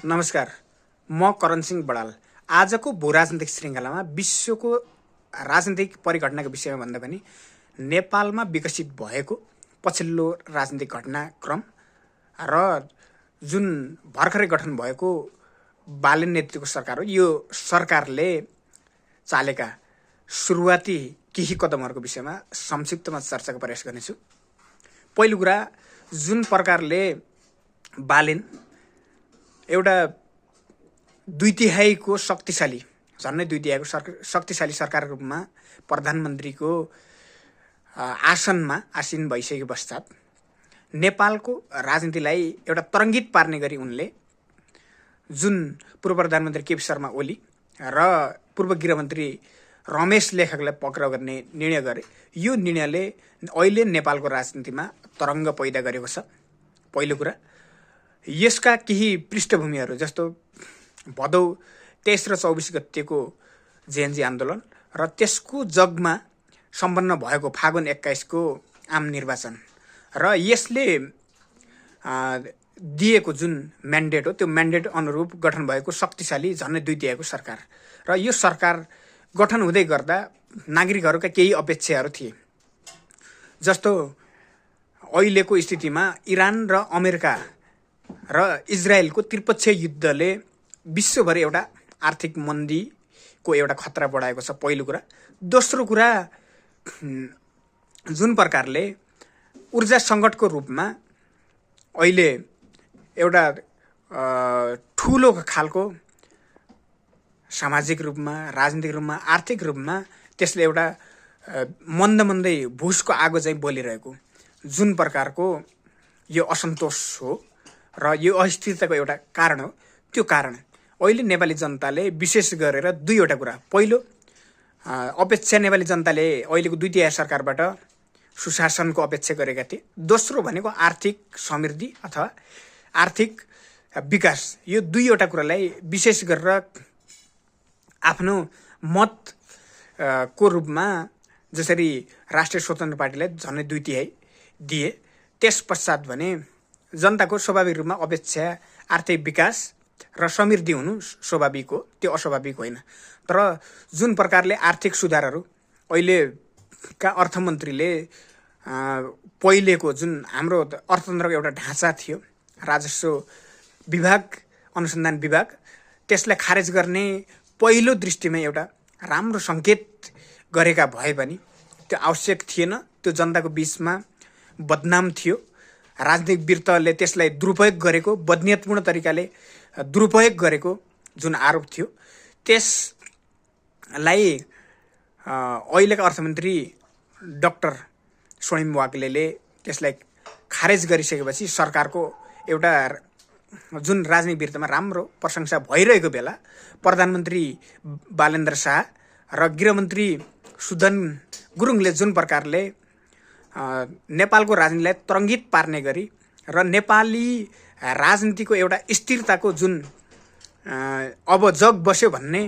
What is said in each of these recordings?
नमस्कार, म करण सिंह बडाल। आजको भूराजनीतिक श्रृङ्खलामा विश्वको राजनीतिक परिघटनाको विषयमा भन्दा पनि नेपालमा विकसित भएको पछिल्लो राजनीतिक घटनाक्रम र जुन भर्खरै गठन भएको बालेन नेतृत्वको सरकार हो, यो सरकारले चालेका सुरुवाती केही कदमहरूको विषयमा संक्षिप्तमा चर्चाको प्रयास गर्नेछु। पहिलो कुरा, जुन प्रकारले बालेन एउटा 2/3 शक्तिशाली, झन्नै 2/3 शक्तिशाली सरकारको रूपमा प्रधानमन्त्रीको आसनमा आसीन भइसके पश्चात नेपालको राजनीतिलाई एउटा तरङ्गित पार्ने गरी उनले जुन पूर्व प्रधानमन्त्री केपी शर्मा ओली र पूर्व गृहमन्त्री रमेश लेखकलाई पक्राउ गर्ने निर्णय गरे। यो निर्णयले अहिले नेपालको राजनीतिमा तरङ्ग पैदा गरेको छ। पहिलो कुरा, यसका केही पृष्ठभूमिहरू जस्तो भदौ 23 र 24 गतेको जेएनजी आन्दोलन र त्यसको जगमा सम्पन्न भएको फागुन 21 को आम निर्वाचन र यसले दिएको जुन म्यान्डेट हो, त्यो म्यान्डेट अनुरूप गठन भएको शक्तिशाली झन्नै 2/3 सरकार र यो सरकार गठन हुँदै गर्दा नागरिकहरूका केही अपेक्षाहरू थिए। जस्तो अहिलेको स्थितिमा इरान र अमेरिका र इजरायलको त्रिपक्षीय युद्धले विश्वभरि एउटा आर्थिक मन्दीको एउटा खतरा बढाएको छ, पहिलो कुरा। दोस्रो कुरा, जुन प्रकारले ऊर्जा सङ्कटको रूपमा अहिले एउटा ठुलो खालको सामाजिक रूपमा, राजनीतिक रूपमा, आर्थिक रूपमा त्यसले एउटा मन्दै भुसको आगो चाहिँ बोलिरहेको जुन प्रकारको यो असन्तोष हो र यो अस्थिरताको एउटा कारण हो। त्यो कारण अहिले नेपाली जनताले विशेष गरेर दुईवटा कुरा। पहिलो, अपेक्षा नेपाली जनताले अहिलेको 2/3 सरकारबाट सुशासनको अपेक्षा गरेका थिए। दोस्रो भनेको आर्थिक समृद्धि अथवा आर्थिक विकास। यो दुईवटा कुरालाई विशेष गरेर आफ्नो मत को रूपमा जसरी राष्ट्रिय स्वतन्त्र पार्टीलाई झन्नै 2/3 दिए, त्यस पश्चात भने जनताको स्वाभाविक रूपमा अपेक्षा आर्थिक विकास र समृद्धि हुनु स्वाभाविक हो, त्यो अस्वाभाविक होइन। तर जुन प्रकारले आर्थिक सुधारहरू अहिलेका अर्थमन्त्रीले पहिलेको जुन हाम्रो अर्थतन्त्रको एउटा ढाँचा थियो, राजस्व विभाग, अनुसन्धान विभाग, त्यसलाई खारेज गर्ने पहिलो दृष्टिमा एउटा राम्रो सङ्केत गरेका भए पनि त्यो आवश्यक थिएन। त्यो जनताको बिचमा बदनाम थियो। राजनीतिक वृत्तले त्यसलाई दुरुपयोग गरेको, बदनियतपूर्ण तरिकाले दुरुपयोग गरेको जुन आरोप थियो, त्यसलाई अहिलेका अर्थमन्त्री डाक्टर स्वर्णिम वाग्लेले त्यसलाई खारेज गरिसकेपछि सरकारको एउटा जुन राजनीतिक वृत्तमा राम्रो प्रशंसा भइरहेको बेला प्रधानमन्त्री बालेन्द्र शाह र गृहमन्त्री सुदन गुरुङले जुन प्रकारले नेपालको राजनीतिलाई तरङ्गित पार्ने गरी र नेपाली राजनीतिको एउटा स्थिरताको जुन अब जग बस्यो भन्ने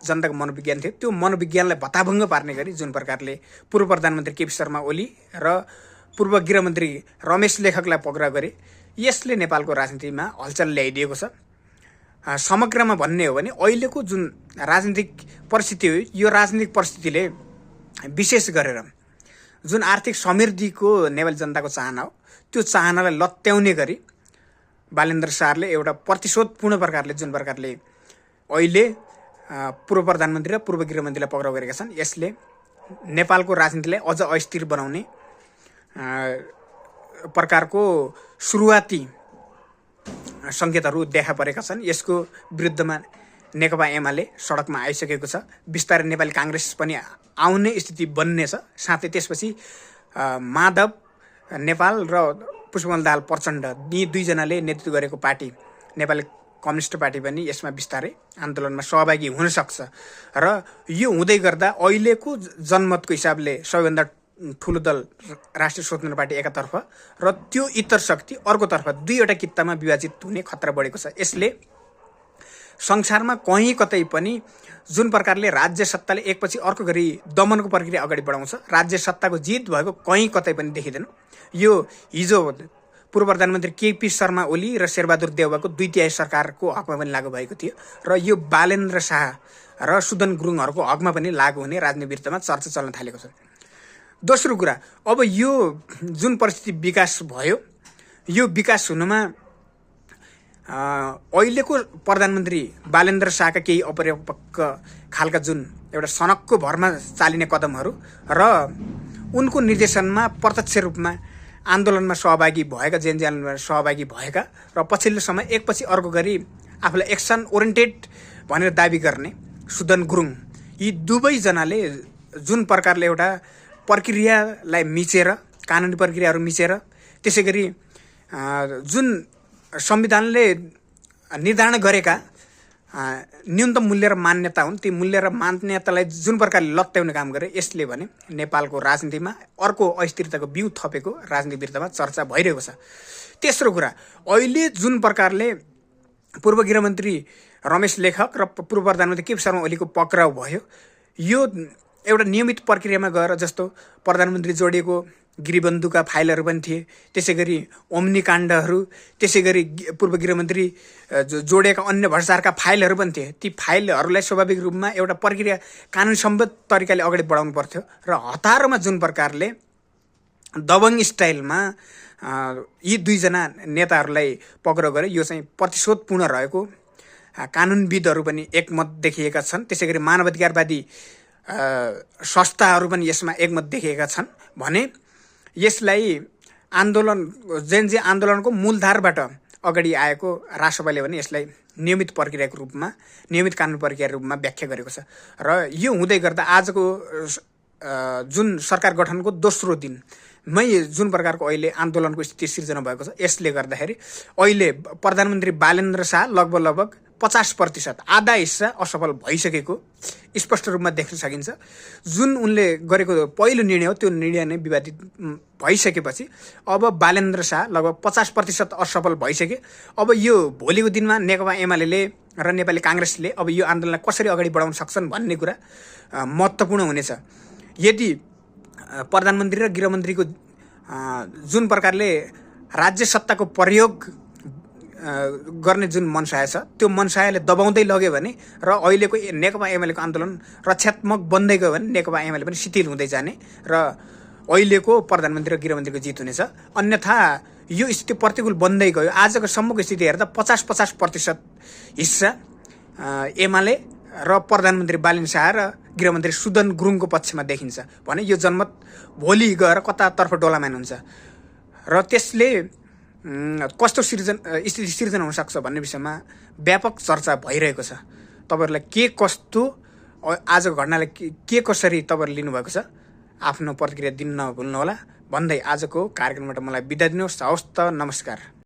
जनताको मनोविज्ञान थियो, त्यो मनोविज्ञानलाई भत्ताभङ्ग पार्ने गरी जुन प्रकारले पूर्व प्रधानमन्त्री केपी शर्मा ओली र पूर्व गृहमन्त्री रमेश लेखकलाई पक्राउ गरे, यसले नेपालको राजनीतिमा हलचल ल्याइदिएको छ। समग्रमा भन्ने हो भने अहिलेको जुन राजनीतिक परिस्थिति हो, यो राजनीतिक परिस्थितिले विशेष गरेर जुन आर्थिक समृद्धिको नेपाली जनताको चाहना हो, त्यो चाहनालाई लत्याउने गरी बालेन्द्र शाहले एउटा प्रतिशोधपूर्ण प्रकारले जुन प्रकारले अहिले पूर्व प्रधानमन्त्री र पूर्व गृहमन्त्रीलाई पक्राउ गरेका छन्, यसले नेपालको राजनीतिलाई अझ अस्थिर बनाउने प्रकारको सुरुवाती सङ्केतहरू देखा परेका छन्। यसको विरुद्धमा नेकपा एमाले सडकमा आइसकेको छ। बिस्तारै नेपाली काङ्ग्रेस पनि आउने स्थिति बन्नेछ। साथै त्यसपछि माधव नेपाल र पुष्पकमल दाहाल प्रचण्ड, यी दुईजनाले नेतृत्व गरेको पार्टी नेपाली कम्युनिस्ट पार्टी पनि यसमा बिस्तारै आन्दोलनमा सहभागी हुन सक्छ र यो हुँदै गर्दा अहिलेको जनमतको हिसाबले सबैभन्दा ठुलो दल राष्ट्रिय स्वतन्त्र पार्टी एकातर्फ र त्यो इतर शक्ति अर्कोतर्फ दुईवटा कित्तामा विभाजित हुने खतरा बढेको छ। यसले संसारमा कहीँ कतै पनि जुन प्रकारले राज्य सत्ताले एकपछि अर्को गरी दमनको प्रक्रिया अगाडि बढाउँछ, राज्य सत्ताको जित भएको कहीँ कतै पनि देखिँदैन। यो हिजो पूर्व प्रधानमन्त्री केपी शर्मा ओली र शेरबहादुर देउवाको 2/3 सरकारको हकमा पनि लागू भएको थियो र यो बालेन्द्र शाह र सुदन गुरुङहरूको हकमा पनि लागू हुने राजनीतिमा चर्चा चल्न थालेको छ। दोस्रो कुरा, अब यो जुन परिस्थिति विकास भयो, यो विकास हुनुमा अहिलेको प्रधानमन्त्री बालेन्द्र शाहका केही अपरिपक्व खालका जुन एउटा सनकको भरमा चालिने कदमहरू र उनको निर्देशनमा प्रत्यक्ष रूपमा आन्दोलनमा सहभागी भएका जेनजेलमा सहभागी भएका र पछिल्लो समय एकपछि अर्को गरी आफूलाई एक्सन ओरिएन्टेड भनेर दाबी गर्ने सुदन गुरुङ, यी दुवैजनाले जुन प्रकारले एउटा प्रक्रियालाई मिचेर, कानुनी प्रक्रियाहरू मिचेर, त्यसै गरी जुन संविधानले निर्धारण गरेका न्यूनतम मूल्य र मान्यता हुन्, ती मूल्य र मान्यतालाई जुन प्रकारले लत्याउने काम गरे, यसले भने नेपालको राजनीतिमा अर्को अस्थिरताको बिउ थपेको राजनीतिक विरुद्धमा चर्चा भइरहेको छ। तेस्रो कुरा, अहिले जुन प्रकारले पूर्व गृहमन्त्री रमेश लेखक र पूर्व प्रधानमन्त्री केपी शर्मा ओलीको पक्राउ भयो, यो एउटा नियमित प्रक्रियामा गएर, जस्तो प्रधानमन्त्री जोडिएको गिरिबन्धुका फाइलहरू पनि थिए, त्यसै गरी ओम्नी काण्डहरू, त्यसै गरी पूर्व गृहमन्त्री जोडिएका अन्य भ्रष्टाचारका फाइलहरू पनि थिए। ती फाइलहरूलाई स्वाभाविक रूपमा एउटा प्रक्रिया कानुन सम्बद्ध तरिकाले अगाडि बढाउनु पर्थ्यो र हतारमा जुन प्रकारले दबङ स्टाइलमा यी दुईजना नेताहरूलाई पक्राउ गरे, यो चाहिँ प्रतिशोधपूर्ण रहेको कानुनविदहरू पनि एकमत देखिएका छन्। त्यसै गरी मानवाधिकारवादी संस्थाहरू पनि यसमा एकमत देखिएका छन् भने यसलाई आन्दोलन जेनजी आन्दोलनको मूलधारबाट अगाडि आएको राष्ट्रसभाले भने यसलाई नियमित प्रक्रियाको रूपमा, नियमित कानुन प्रक्रियाको रूपमा व्याख्या गरेको छ र यो हुँदै गर्दा आजको जुन सरकार गठनको दोस्रो दिनमै जुन प्रकारको अहिले आन्दोलनको स्थिति सिर्जना भएको छ, यसले गर्दाखेरि अहिले प्रधानमन्त्री बालेन्द्र शाह लगभग 50%, आधा हिस्सा असफल भइसकेको स्पष्ट रूपमा देख्न सकिन्छ। जुन उनले गरेको पहिलो निर्णय हो, त्यो निर्णय नै विवादित भइसकेपछि अब बालेन्द्र शाह लगभग 50% असफल भइसके। अब यो भोलिको दिनमा नेकपा एमाले र नेपाली काङ्ग्रेसले अब यो आन्दोलनलाई कसरी अगाडि बढाउन सक्छन् भन्ने कुरा महत्त्वपूर्ण हुनेछ। यदि प्रधानमन्त्री र गृहमन्त्रीको जुन प्रकारले राज्य सत्ताको प्रयोग गर्ने जुन मनसाय छ, त्यो मनसायले दबाउँदै लग्यो भने र अहिलेको नेकपा एमालेको आन्दोलन रक्षात्मक बन्दै गयो भने नेकपा एमाले पनि शिथिल हुँदै जाने र अहिलेको प्रधानमन्त्री र गृहमन्त्रीको जित हुनेछ। अन्यथा यो स्थिति प्रतिकूल बन्दै गयो। आजको सम्मको स्थिति हेर्दा 50% हिस्सा एमाले र प्रधानमन्त्री बालेन्द्र शाह र गृहमन्त्री सुदन गुरुङको पक्षमा देखिन्छ भने यो जनमत भोलि गएर कतातर्फ डोलामान हुन्छ र त्यसले कस्तो स्थिति सिर्जना हुनसक्छ भन्ने विषयमा व्यापक चर्चा भइरहेको छ। तपाईँहरूलाई के कस्तो आजको घटनाले के कसरी तपाईँहरूले लिनुभएको छ, आफ्नो प्रतिक्रिया दिन नभुल्नुहोला भन्दै आजको कार्यक्रमबाट मलाई बिदा दिनुहोस्। हवस् त, नमस्कार।